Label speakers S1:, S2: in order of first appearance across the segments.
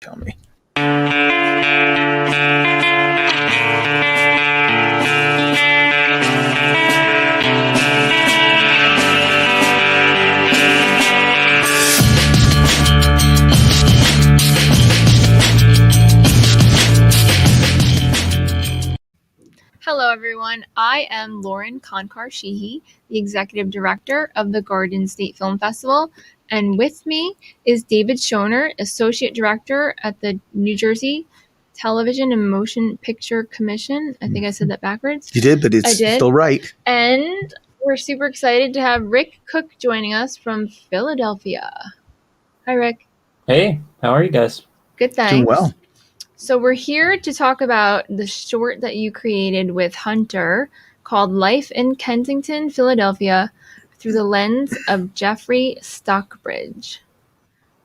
S1: tell me.
S2: Hello, everyone. I am Lauren Konkar-Sheehy, the Executive Director of the Garden State Film Festival. And with me is David Schoner, Associate Director at the New Jersey Television and Motion Picture Commission. I think I said that backwards.
S1: You did, but it's still right.
S2: And we're super excited to have Rick Cook joining us from Philadelphia. Hi, Rick.
S3: Hey, how are you guys?
S2: Good, thanks.
S1: Doing well.
S2: So we're here to talk about the short that you created with Hunter called Life in Kensington, Philadelphia, through the lens of Jeffrey Stockbridge.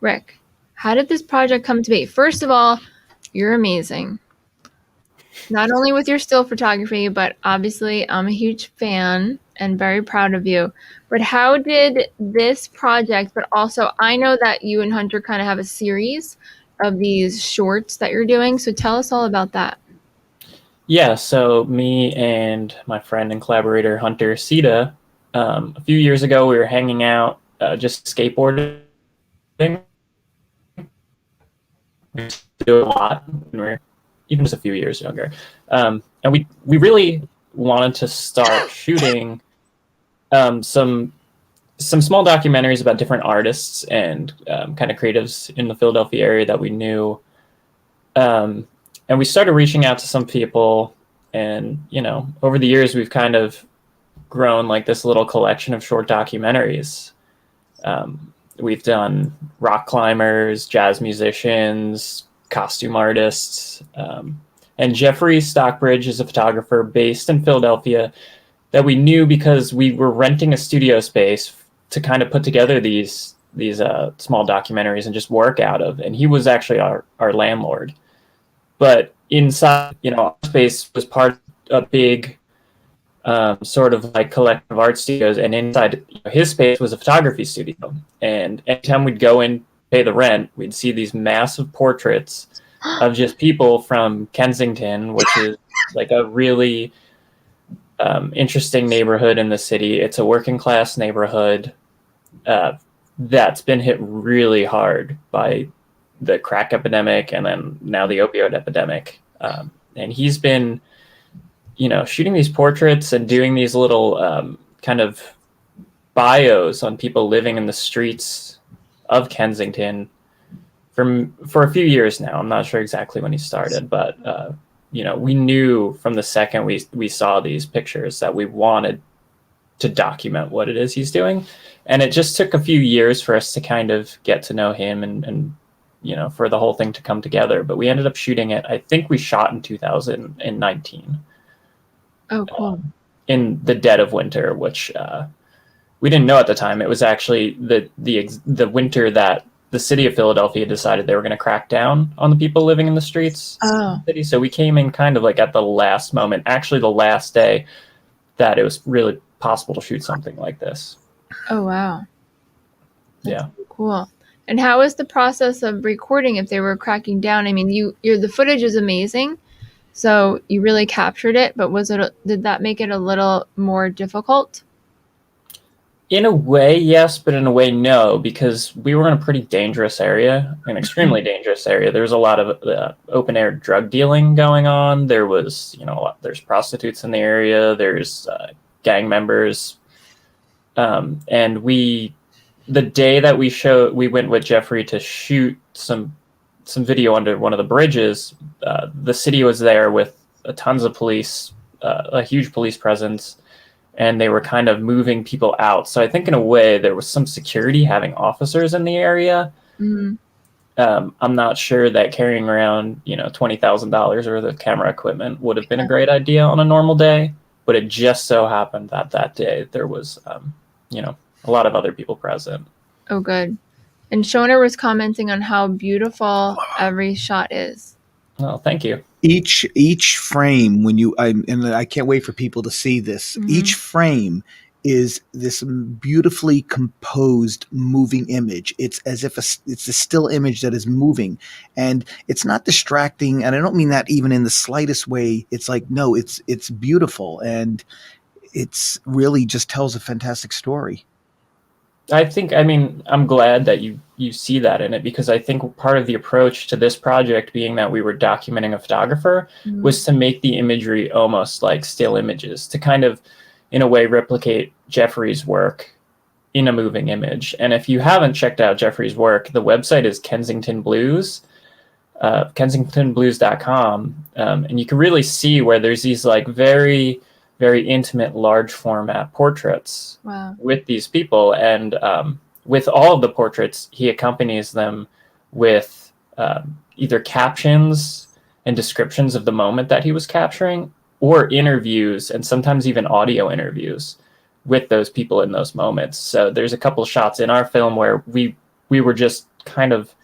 S2: Rick, how did this project come to be? First of all, you're amazing. Not only with your still photography, but obviously I'm a huge fan and very proud of you. But how did this project, but also I know that you and Hunter kind of have a series of these shorts that you're doing. So tell us all about that.
S3: Yeah, so me and my friend and collaborator Hunter Sita, a few years ago we were hanging out, just skateboarding. We do a lot when we're even just a few years younger. And we really wanted to start shooting some small documentaries about different artists and kind of creatives in the Philadelphia area that we knew. And we started reaching out to some people, and, you know, over the years, we've kind of grown like this little collection of short documentaries. We've done rock climbers, jazz musicians, costume artists. And Jeffrey Stockbridge is a photographer based in Philadelphia that we knew because we were renting a studio space to kind of put together these small documentaries and just work out of. And he was actually our landlord. But inside, you know, our space was part of a big sort of like collective art studios. And inside his space was a photography studio. And anytime we'd go in, pay the rent, we'd see these massive portraits of just people from Kensington, which is like a really interesting neighborhood in the city. It's a working class neighborhood that's been hit really hard by the crack epidemic and then now the opioid epidemic. And he's been, you know, shooting these portraits and doing these little kind of bios on people living in the streets of Kensington for a few years now. I'm not sure exactly when he started, but you know, we knew from the second we saw these pictures that we wanted to document what it is he's doing. And it just took a few years for us to kind of get to know him and you know, for the whole thing to come together. But we ended up shooting it, I think we shot in 2019.
S2: Oh, cool.
S3: In the dead of winter, which we didn't know at the time. It was actually the winter that the city of Philadelphia decided they were going to crack down on the people living in the streets.
S2: Oh.
S3: Of the city. So we came in kind of like at the last moment, actually the last day that it was really possible to shoot something like this.
S2: Oh, wow. That's
S3: yeah.
S2: Cool. And how was the process of recording if they were cracking down? I mean, the footage is amazing, so you really captured it, but did that make it a little more difficult?
S3: In a way, yes, but in a way, no, because we were in a pretty dangerous area, an extremely dangerous area. There was a lot of open air drug dealing going on. There was, you know, there's prostitutes in the area. There's gang members, and the day that we went with Jeffrey to shoot some video under one of the bridges. The city was there with tons of police, a huge police presence. And they were kind of moving people out. So I think in a way there was some security having officers in the area.
S2: Mm-hmm.
S3: I'm not sure that carrying around, you know, $20,000 worth of camera equipment would have been a great idea on a normal day. But it just so happened that day there was, you know, a lot of other people present.
S2: Oh, good. And Shona was commenting on how beautiful every shot is.
S3: Oh, thank you.
S1: Each frame, and I can't wait for people to see this. Mm-hmm. Each frame is this beautifully composed moving image. It's as if it's a still image that is moving, and it's not distracting. And I don't mean that even in the slightest way. It's like, no, it's beautiful, and it's really just tells a fantastic story.
S3: I mean, I'm glad that you see that in it, because I think part of the approach to this project, being that we were documenting a photographer, was to make the imagery almost like still images, to kind of, in a way, replicate Jeffrey's work in a moving image. And if you haven't checked out Jeffrey's work, the website is Kensington Blues, kensingtonblues.com, and you can really see where there's these like very, very intimate, large format portraits.
S2: Wow.
S3: With these people. And with all of the portraits, he accompanies them with either captions and descriptions of the moment that he was capturing, or interviews, and sometimes even audio interviews with those people in those moments. So there's a couple shots in our film where we were just kind of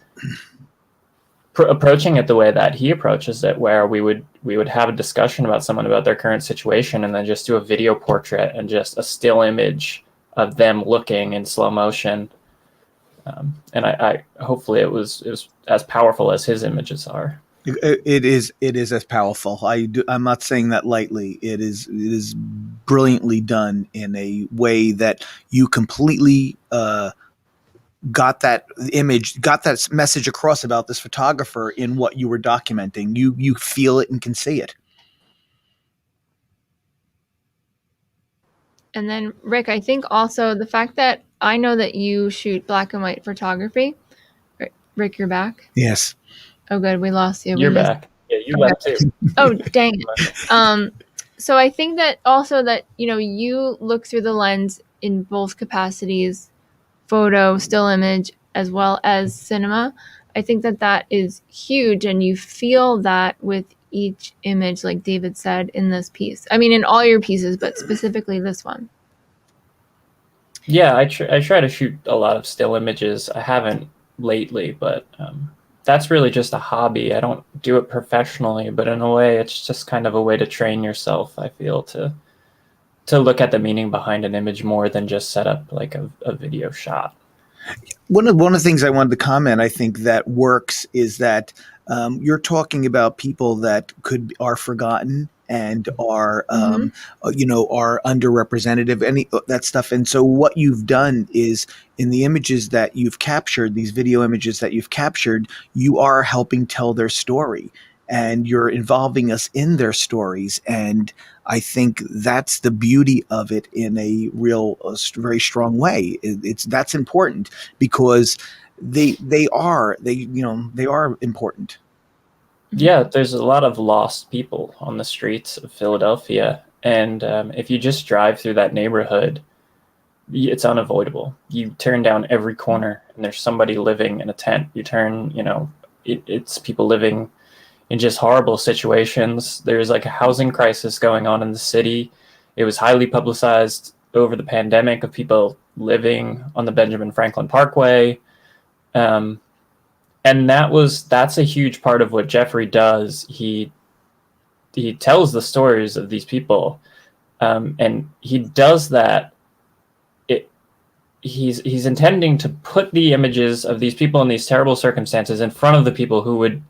S3: approaching it the way that he approaches it, where we would have a discussion about someone, about their current situation, and then just do a video portrait and just a still image of them looking in slow motion. And I hopefully it was as powerful as his images are.
S1: It is as powerful. I'm not saying that lightly. It is brilliantly done in a way that you completely got that image, got that message across about this photographer in what you were documenting. You feel it and can see it.
S2: And then, Rick, I think also the fact that I know that you shoot black and white photography. Rick, you're back?
S1: Yes.
S2: Oh, good. We lost you.
S3: You're back. Yeah, you left too.
S2: Oh, dang it. So I think that also that, you look through the lens in both capacities, photo, still image, as well as cinema. I think that is huge, and you feel that with each image, like David said, in this piece. I mean, in all your pieces, but specifically this one.
S3: Yeah, I try to shoot a lot of still images. I haven't lately, but that's really just a hobby. I don't do it professionally, but in a way, it's just kind of a way to train yourself, I feel, to look at the meaning behind an image more than just set up like a video shot.
S1: One of the things I wanted to comment, I think that works, is that you're talking about people that are forgotten and are are underrepresented, any that stuff. And so what you've done is, in the images that you've captured, these video images that you've captured, you are helping tell their story, and you're involving us in their stories. And I think that's the beauty of it in a very strong way. That's important, because they are important.
S3: Yeah, there's a lot of lost people on the streets of Philadelphia, and if you just drive through that neighborhood, it's unavoidable. You turn down every corner, and there's somebody living in a tent. You turn, it's people living in just horrible situations. There's like a housing crisis going on in the city. It was highly publicized over the pandemic, of people living on the Benjamin Franklin Parkway. And that's a huge part of what Jeffrey does. He tells the stories of these people, and he does that. He's intending to put the images of these people in these terrible circumstances in front of the people who would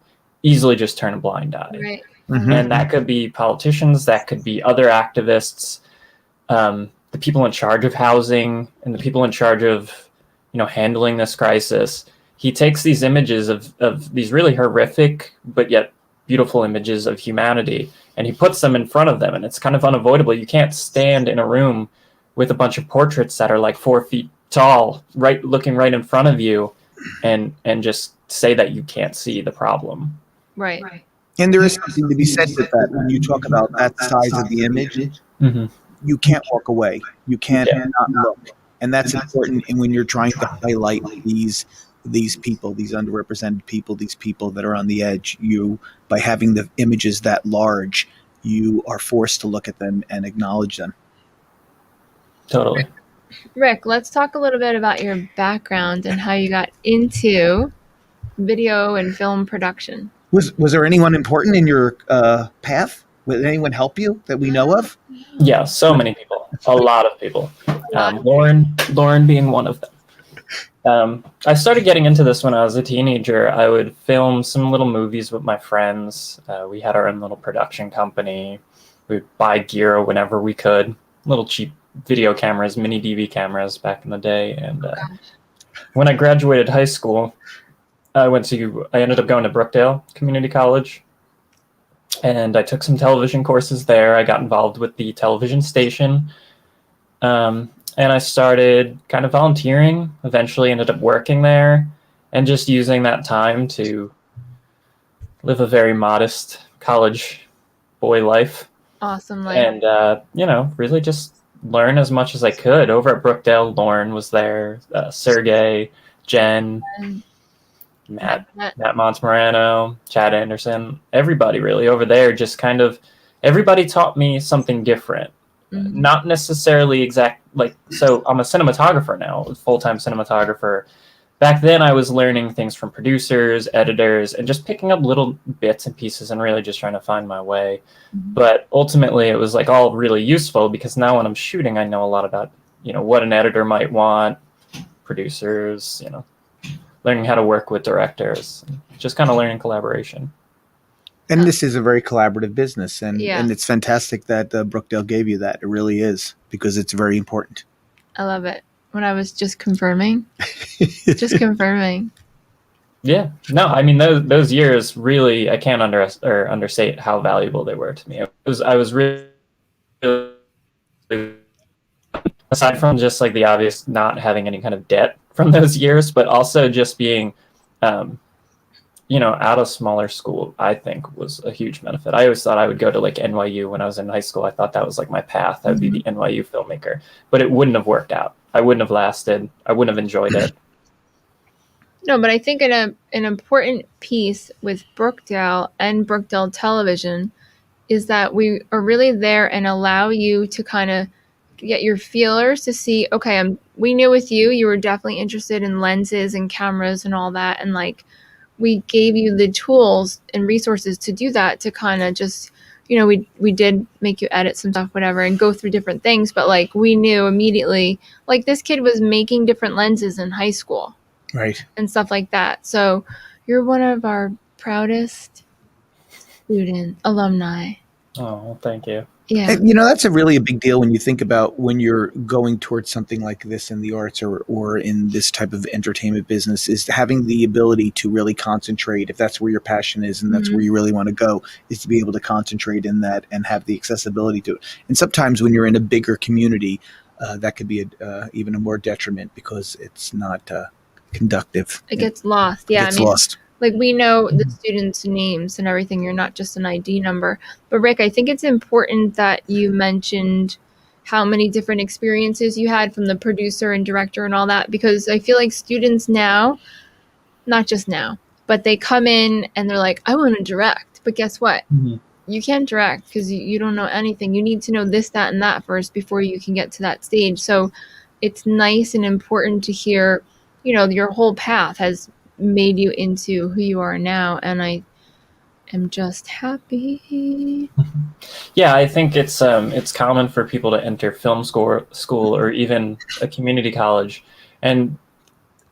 S3: easily just turn a blind eye.
S2: Right.
S1: Mm-hmm.
S3: And that could be politicians, that could be other activists, the people in charge of housing, and the people in charge of handling this crisis. He takes these images of these really horrific but yet beautiful images of humanity, and he puts them in front of them, and it's kind of unavoidable. You can't stand in a room with a bunch of portraits that are like 4 feet tall, looking right in front of you, and just say that you can't see the problem.
S2: Right.
S1: And there is something to be said with that. When you talk about that size of the image,
S3: mm-hmm.
S1: You can't walk away. You can't not look. And that's important. And when you're trying to highlight these people, these underrepresented people, these people that are on the edge, by having the images that large, you are forced to look at them and acknowledge them.
S3: Totally.
S2: Rick, let's talk a little bit about your background and how you got into video and film production.
S1: Was there anyone important in your path? Did anyone help you that we know of?
S3: Yeah, so many people. A lot of people.
S2: lot of
S3: Lauren being one of them. I started getting into this when I was a teenager. I would film some little movies with my friends. We had our own little production company. We'd buy gear whenever we could. Little cheap video cameras, mini DV cameras back in the day. And when I graduated high school, I ended up going to Brookdale Community College. And I took some television courses there. I got involved with the television station. And I started kind of volunteering, eventually ended up working there, and just using that time to live a very modest college boy life.
S2: Awesome life.
S3: And, really just learn as much as I could. Over at Brookdale, Lauren was there, Sergey, Jen, Matt Montmorano, Chad Anderson, everybody really over there. Just kind of, everybody taught me something different. Mm-hmm. Not necessarily so I'm a cinematographer now, a full-time cinematographer. Back then I was learning things from producers, editors, and just picking up little bits and pieces and really just trying to find my way. Mm-hmm. But ultimately it was all really useful because now when I'm shooting, I know a lot about, what an editor might want, producers, learning how to work with directors, just kind of learning collaboration.
S1: And this is a very collaborative business, and it's fantastic that Brookdale gave you that. It really is, because it's very important.
S2: I love it. When I was just confirming.
S3: Yeah. No, I mean, those years really, I can't understate how valuable they were to me. I was really, aside from just the obvious not having any kind of debt from those years, but also just being, out of smaller school, I think was a huge benefit. I always thought I would go to NYU when I was in high school. I thought that was my path. I would be the NYU filmmaker, but it wouldn't have worked out. I wouldn't have lasted. I wouldn't have enjoyed it.
S2: No, but I think an important piece with Brookdale and Brookdale Television is that we are really there and allow you to kind of get your feelers to see, okay, we knew with you were definitely interested in lenses and cameras and all that. And we gave you the tools and resources to do that, to kind of just, we did make you edit some stuff, whatever, and go through different things. But we knew immediately, this kid was making different lenses in high school.
S1: Right.
S2: And stuff like that. So you're one of our proudest alumni.
S3: Oh, thank you.
S2: Yeah.
S1: And, that's a big deal when you think about when you're going towards something like this in the arts or in this type of entertainment business, is having the ability to really concentrate, if that's where your passion is and that's where you really want to go, is to be able to concentrate in that and have the accessibility to it. And sometimes when you're in a bigger community, that could be even a more detriment because it's not conductive.
S2: It gets lost. Yeah.
S1: It gets lost.
S2: We know the students' names and everything. You're not just an ID number. But Rick, I think it's important that you mentioned how many different experiences you had from the producer and director and all that, because I feel like students now, not just now, but they come in and they're like, I want to direct. But guess what? Mm-hmm. You can't direct because you don't know anything. You need to know this, that, and that first before you can get to that stage. So it's nice and important to hear, your whole path has made you into who you are now, and I am just happy.
S3: Yeah, I think it's common for people to enter film school or even a community college, and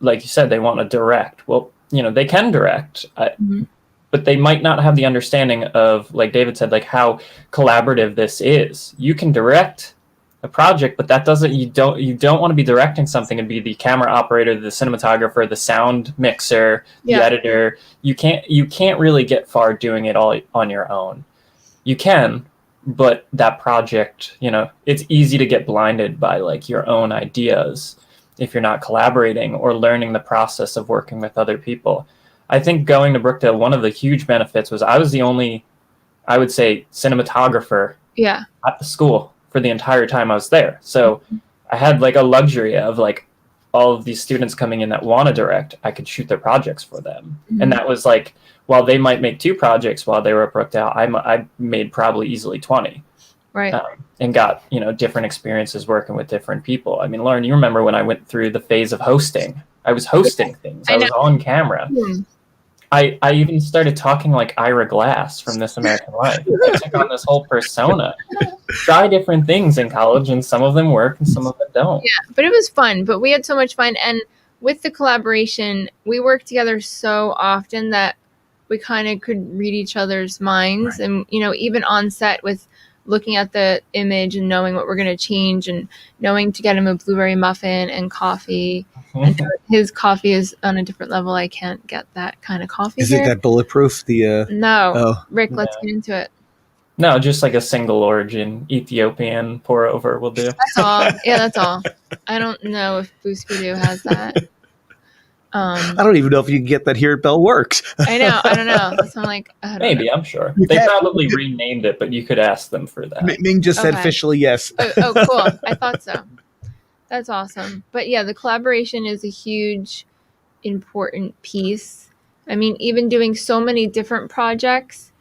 S3: like you said, they want to direct. Well, they can direct, but they might not have the understanding of, like David said, how collaborative this is. You can direct a project, but that doesn't, you don't want to be directing something and be the camera operator, the cinematographer, the sound mixer, the editor. You can't really get far doing it all on your own. You can, but that project, it's easy to get blinded by your own ideas if you're not collaborating or learning the process of working with other people. I think going to Brookdale, one of the huge benefits was I was the only, I would say, cinematographer at the school for the entire time I was there. So I had a luxury of all of these students coming in that want to direct. I could shoot their projects for them. Mm-hmm. And that was while they might make 2 projects while they were at Brookdale, I made probably easily 20.
S2: Right.
S3: And got, different experiences working with different people. I mean, Lauren, you remember when I went through the phase of hosting. I was hosting things. I was on camera. Mm-hmm. I even started talking like Ira Glass from This American Life. I took on this whole persona. try different things in college, and some of them work and some of them don't.
S2: Yeah, but it was fun. But we had so much fun, and with the collaboration, we worked together so often that we kind of could read each other's minds,
S1: Right.
S2: and even on set with looking at the image and knowing what we're going to change, and knowing to get him a blueberry muffin and coffee. And his coffee is on a different level. I can't get that kind of coffee.
S1: Is
S2: here.
S1: it that bulletproof?
S2: No, Rick, let's get into it.
S3: No, just like a single origin Ethiopian pour over will do.
S2: That's all. Yeah, that's all. I don't know if Booskidoo has that.
S1: I don't even know if you can get that here at Bell Works.
S2: I know. I don't know. So I'm like,
S3: maybe, I'm sure.
S1: You
S3: They
S1: can.
S3: probably renamed it, but you could ask them for that.
S1: Ming just said
S2: Okay.
S1: officially yes.
S2: Oh, cool. I thought so. That's awesome. But yeah, the collaboration is a huge, important piece. I mean, even doing so many different projects,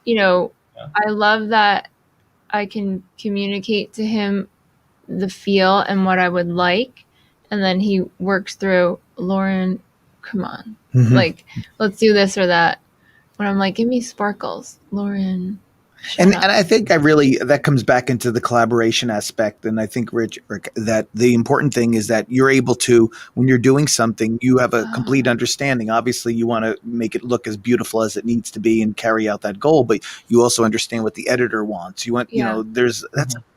S2: I love that I can communicate to him the feel and what I would like. And then he works through, Lauren, come on.
S1: Mhm.
S2: Like, let's do this or that. When I'm like, give me sparkles, Lauren.
S1: And I think that comes back into the collaboration aspect. And I think, Rick, that the important thing is that you're able to, when you're doing something, you have a complete understanding. Obviously, you want to make it look as beautiful as it needs to be and carry out that goal, but you also understand what the editor wants. You want,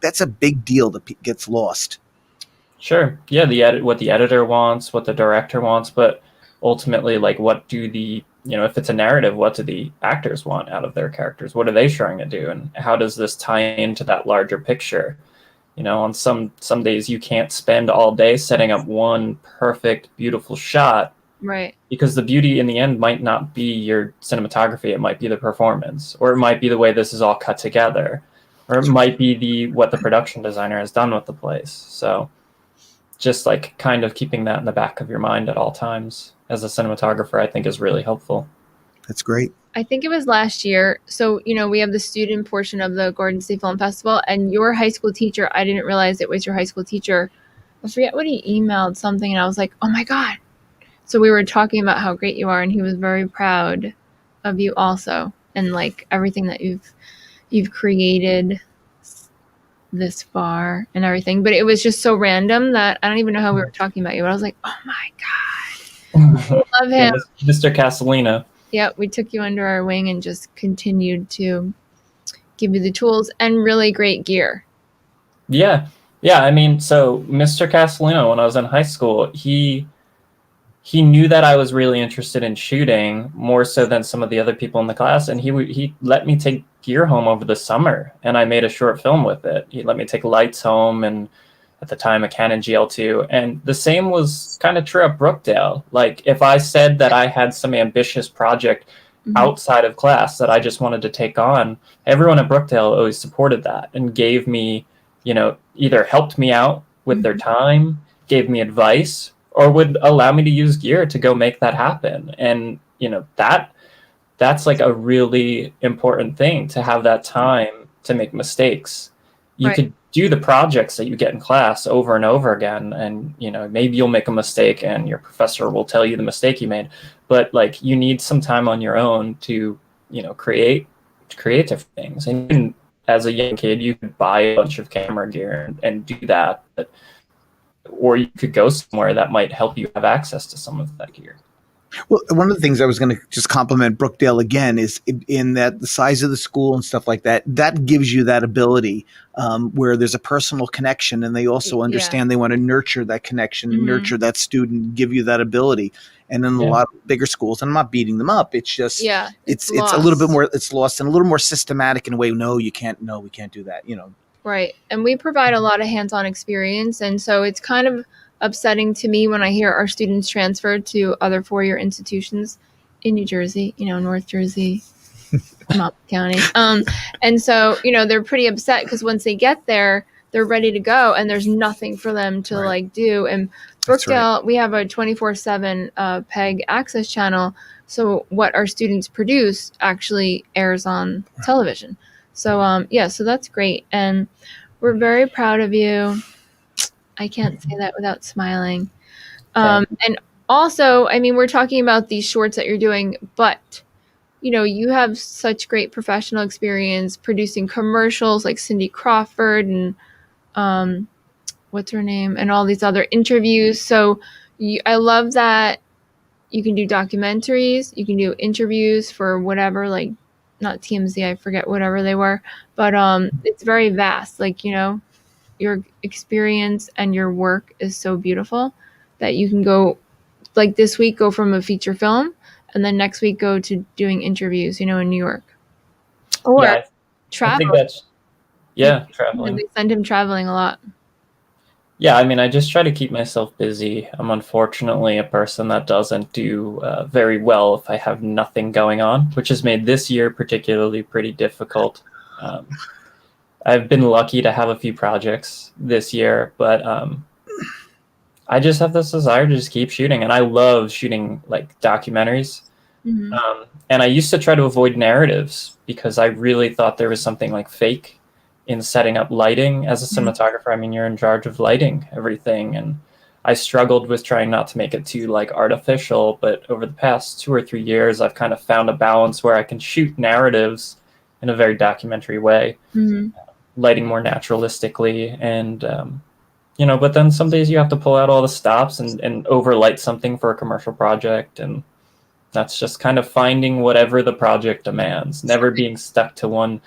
S1: that's a big deal that gets lost.
S3: Sure. Yeah, what the editor wants, what the director wants, but ultimately, like, what do if it's a narrative, what do the actors want out of their characters? What are they trying to do? And how does this tie into that larger picture? On some days you can't spend all day setting up one perfect, beautiful shot.
S2: Right.
S3: Because the beauty in the end might not be your cinematography. It might be the performance, or it might be the way this is all cut together, or it might be what the production designer has done with the place. So just like kind of keeping that in the back of your mind at all times as a cinematographer, I think is really helpful.
S1: That's great.
S2: I think it was last year. So, we have the student portion of the Garden State Film Festival, and your high school teacher, I didn't realize it was your high school teacher. I forget what he emailed something, and I was like, oh my God. So we were talking about how great you are, and he was very proud of you also, and like everything that you've created this far and everything. But it was just so random that I don't even know how we were talking about you. But I was like, oh my God. I love him.
S3: Yeah, Mr. Castellino.
S2: Yeah, we took you under our wing and just continued to give you the tools and really great gear.
S3: Yeah. I mean, so Mr. Castellino, when I was in high school, he knew that I was really interested in shooting more so than some of the other people in the class, and he let me take gear home over the summer, and I made a short film with it. He let me take lights home, and at the time a Canon GL2, and the same was kind of true at Brookdale. Like, if I said that I had some ambitious project outside of class that I just wanted to take on, everyone at Brookdale always supported that and gave me, either helped me out with their time, gave me advice, or would allow me to use gear to go make that happen. And, that's like a really important thing, to have that time to make mistakes. You could do the projects that you get in class over and over again, and maybe you'll make a mistake and your professor will tell you the mistake you made, but like, you need some time on your own to create different things. And even as a young kid, you could buy a bunch of camera gear and do that, or you could go somewhere that might help you have access to some of that gear.
S1: Well, one of the things I was going to just compliment Brookdale again is in that the size of the school and stuff like that, that gives you that ability where there's a personal connection, and they also understand they want to nurture that connection, nurture that student, give you that ability. And in a lot of bigger schools, and I'm not beating them up, it's just it's a little bit more, it's lost and a little more systematic in a way. No, we can't do that.
S2: Right. And we provide a lot of hands-on experience, and so it's kind of upsetting to me when I hear our students transfer to other four-year institutions in New Jersey, North Jersey, Monmouth County. And so, they're pretty upset because once they get there, they're ready to go and there's nothing for them to do. And Brookdale, we have a 24/7 PEG access channel. So what our students produce actually airs on television. So, so that's great. And we're very proud of you. I can't say that without smiling. And also, I mean, we're talking about these shorts that you're doing, but, you have such great professional experience producing commercials like Cindy Crawford and what's her name, and all these other interviews. So I love that you can do documentaries, you can do interviews for whatever, like not TMZ, I forget whatever they were, but it's very vast. Like, your experience and your work is so beautiful that you can go, like this week, go from a feature film and then next week go to doing interviews, in New York. Or
S3: Yeah, I
S2: travel.
S3: think that's traveling.
S2: They send him traveling a lot.
S3: Yeah, I mean, I just try to keep myself busy. I'm unfortunately a person that doesn't do very well if I have nothing going on, which has made this year particularly pretty difficult. I've been lucky to have a few projects this year, but I just have this desire to just keep shooting, and I love shooting like documentaries. And I used to try to avoid narratives because I really thought there was something like fake in setting up lighting. As a cinematographer, I mean, you're in charge of lighting everything, and I struggled with trying not to make it too like artificial. But over the past 2 or 3 years, I've kind of found a balance where I can shoot narratives in a very documentary way, lighting more naturalistically, and but then some days you have to pull out all the stops and overlight something for a commercial project, and that's just kind of finding whatever the project demands, never being stuck to one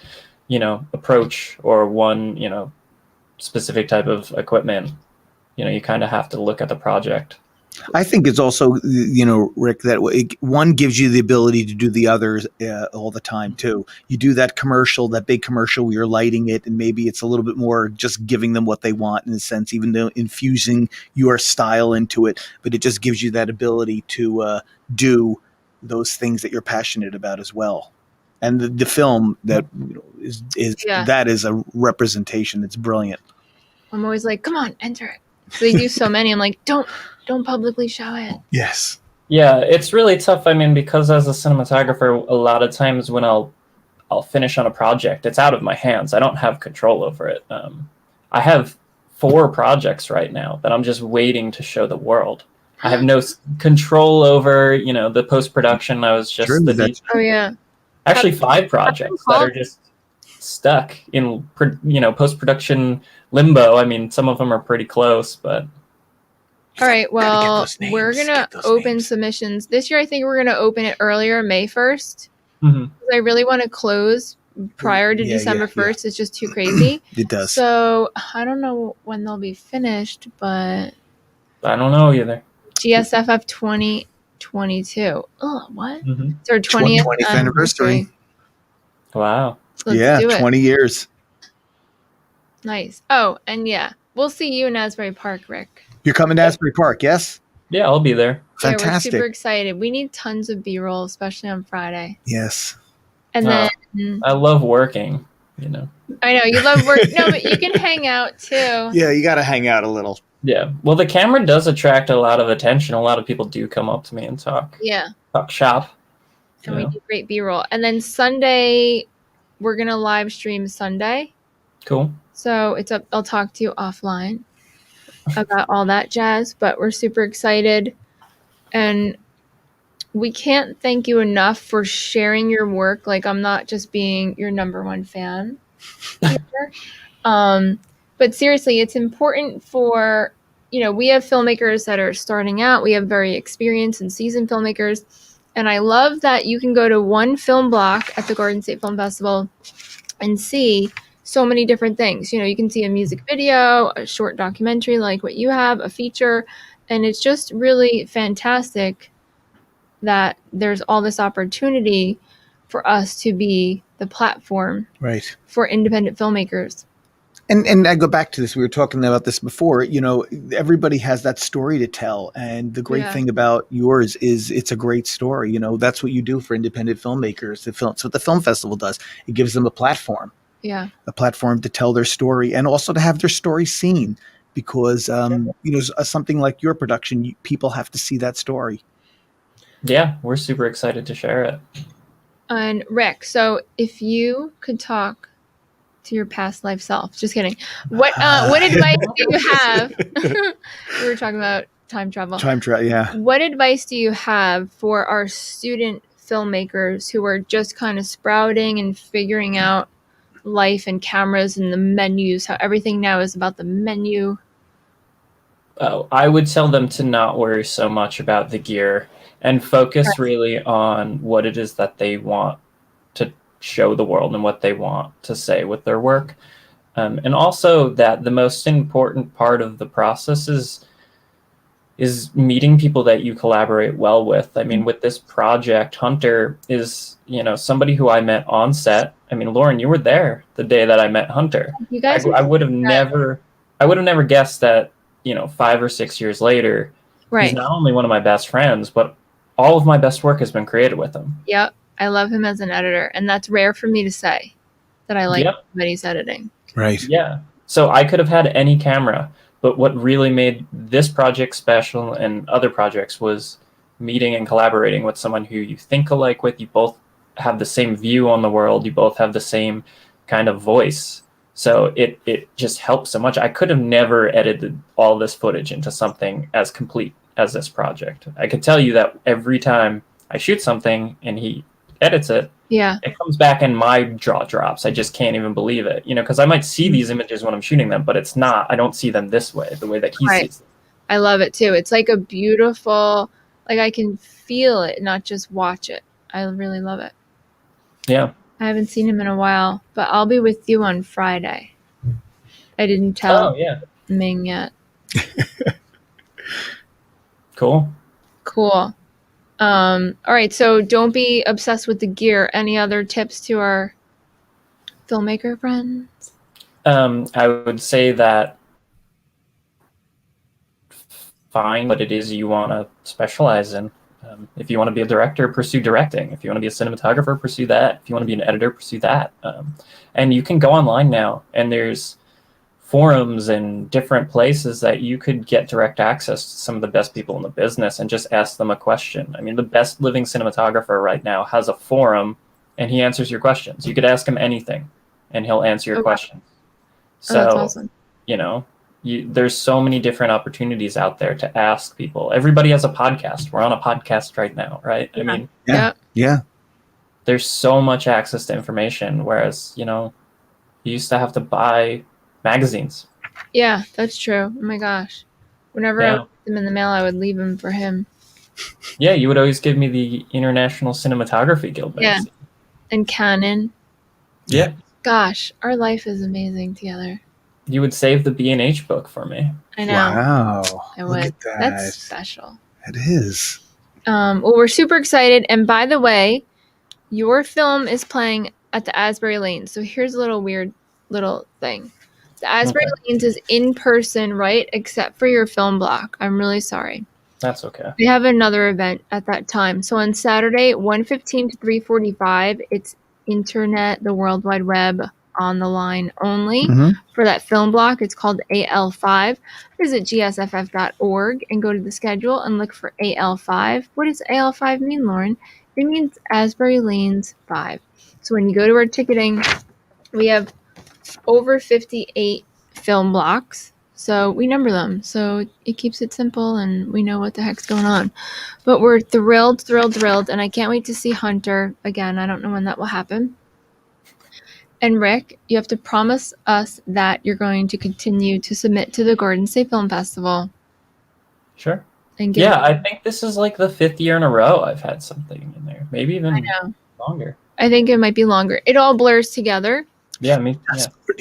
S3: approach or one specific type of equipment. You kind of have to look at the project.
S1: I think it's also, Rick, that one gives you the ability to do the others all the time too. You do that big commercial where you're lighting it, and maybe it's a little bit more just giving them what they want in a sense, even though infusing your style into it. But it just gives you that ability to do those things that you're passionate about as well. And the film that is that is a representation. It's brilliant.
S2: I'm always like, come on, enter it. So they do so many. I'm like, don't publicly show it.
S1: Yes.
S3: Yeah, it's really tough. I mean, because as a cinematographer, a lot of times when I'll finish on a project, it's out of my hands. I don't have control over it. I have 4 projects right now that I'm just waiting to show the world. I have no control over, the post-production. I was just
S2: oh yeah.
S3: Actually 5 projects that are just stuck in post-production limbo. I mean, some of them are pretty close, but
S2: all right, well, we're gonna open submissions this year. I think we're gonna open it earlier, May 1st. I really want to close prior to December 1st. It's just too crazy.
S1: It does.
S2: So I don't know when they'll be finished, but
S3: I don't know either.
S2: GSFF 2022. Oh, what?
S1: It's
S2: our 20th
S1: anniversary.
S3: Wow.
S2: So let's do it.
S1: 20 years.
S2: Nice. Oh, and we'll see you in Asbury Park, Rick.
S1: You're coming to Asbury Park, yes?
S3: Yeah, I'll be there.
S1: Fantastic.
S2: Yeah, we're super excited. We need tons of B-roll, especially on Friday.
S1: Yes.
S2: And then
S3: I love working,
S2: I know you love work. No, but you can hang out too.
S1: Yeah, you got to hang out a little.
S3: Yeah. Well, the camera does attract a lot of attention. A lot of people do come up to me and talk.
S2: Yeah.
S3: Talk shop.
S2: And we do great B-roll. And then Sunday, we're going to live stream Sunday.
S3: Cool.
S2: So it's up. I'll talk to you offline about all that jazz, but we're super excited. And we can't thank you enough for sharing your work. Like, I'm not just being your number one fan here. But seriously, it's important for, we have filmmakers that are starting out. We have very experienced and seasoned filmmakers. And I love that you can go to one film block at the Garden State Film Festival and see so many different things. You can see a music video, a short documentary like what you have, a feature. And it's just really fantastic that there's all this opportunity for us to be the platform for independent filmmakers.
S1: And I go back to this. We were talking about this before. Everybody has that story to tell. And the great thing about yours is it's a great story. That's what you do for independent filmmakers. It's what the film festival does. It gives them a platform.
S2: Yeah.
S1: A platform to tell their story and also to have their story seen. Because, something like your production, people have to see that story.
S3: Yeah, we're super excited to share it.
S2: And Rick, so if you could talk to your past life self, just kidding. What advice do you have? We were talking about time travel.
S1: Yeah.
S2: What advice do you have for our student filmmakers who are just kind of sprouting and figuring out life and cameras and the menus, how everything now is about the menu?
S3: Oh, I would tell them to not worry so much about the gear and focus really on what it is that they want to show the world and what they want to say with their work. And also that the most important part of the process is meeting people that you collaborate well with. I mean, with this project, Hunter is, somebody who I met on set. I mean, Lauren, you were there the day that I met Hunter.
S2: You guys,
S3: I would have never guessed that, 5 or 6 years later, he's not only one of my best friends, but all of my best work has been created with him.
S2: Yep. I love him as an editor, and that's rare for me to say that I like somebody's editing.
S1: Right.
S3: Yeah. So I could have had any camera, but what really made this project special and other projects was meeting and collaborating with someone who you think alike with. You both have the same view on the world. You both have the same kind of voice. So it just helps so much. I could have never edited all this footage into something as complete as this project. I could tell you that every time I shoot something and he edits it, it comes back and my jaw drops. I just can't even believe it, because I might see these images when I'm shooting them, but it's not. I don't see them this way, the way that he sees them.
S2: I love it too. It's like a beautiful, like I can feel it, not just watch it. I really love it.
S3: Yeah.
S2: I haven't seen him in a while, but I'll be with you on Friday. I didn't tell Ming yet.
S3: Cool.
S2: All right, so don't be obsessed with the gear. Any other tips to our filmmaker friends?
S3: I would say that find what it is you want to specialize in. If you want to be a director, pursue directing. If you want to be a cinematographer, pursue that. If you want to be an editor, pursue that. And you can go online now, and there's forums and different places that you could get direct access to some of the best people in the business and just ask them a question. I mean, the best living cinematographer right now has a forum, and he answers your questions. You could ask him anything, and he'll answer your questions. So,
S2: that's awesome.
S3: There's so many different opportunities out there to ask people. Everybody has a podcast. We're on a podcast right now, right?
S2: Yeah.
S3: I mean,
S1: yeah.
S3: There's so much access to information, whereas, you used to have to buy magazines.
S2: Yeah, that's true. Oh my gosh. Whenever I would put them in the mail, I would leave them for him.
S3: Yeah, you would always give me the International Cinematography Guild magazine.
S2: Yeah, and Canon.
S3: Yeah.
S2: Gosh, our life is amazing together.
S3: You would save the B&H book for me.
S2: I know.
S1: Wow.
S2: I would.
S1: Look at that.
S2: That's special.
S1: It is.
S2: Well, we're super excited. And by the way, your film is playing at the Asbury Lanes. So here's a little weird little thing. The Asbury Lanes is in person, right? Except for your film block. I'm really sorry.
S3: That's okay.
S2: We have another event at that time. So on Saturday, 1:15 to 3:45, it's internet, the World Wide Web on the line only for that film block. It's called AL5. Visit gsff.org and go to the schedule and look for AL5. What does AL5 mean, Lauren? It means Asbury Lanes 5. So when you go to our ticketing, we have over 58 film blocks. So we number them. So it keeps it simple and we know what the heck's going on. But we're thrilled. And I can't wait to see Hunter again. I don't know when that will happen. And Rick, you have to promise us that you're going to continue to submit to the Garden State Film Festival.
S3: Sure. And I think this is like the 5th year in a row I've had something in there. Maybe even longer.
S2: I think it might be longer. It all blurs together.
S3: Yeah,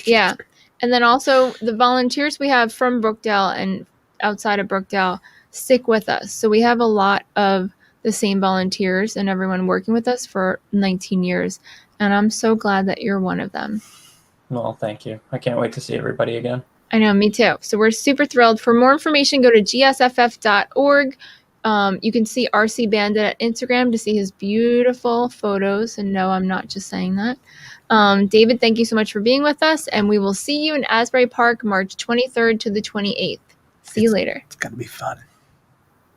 S2: Yeah. And then also the volunteers we have from Brookdale and outside of Brookdale stick with us. So we have a lot of the same volunteers and everyone working with us for 19 years. And I'm so glad that you're one of them.
S3: Well, thank you. I can't wait to see everybody again.
S2: I know, me too. So we're super thrilled. For more information, go to gsff.org. You can see RC Bandit at Instagram to see his beautiful photos. And no, I'm not just saying that. David, thank you so much for being with us. And we will see you in Asbury Park, March 23rd to the 28th. See you later.
S1: It's going to be fun.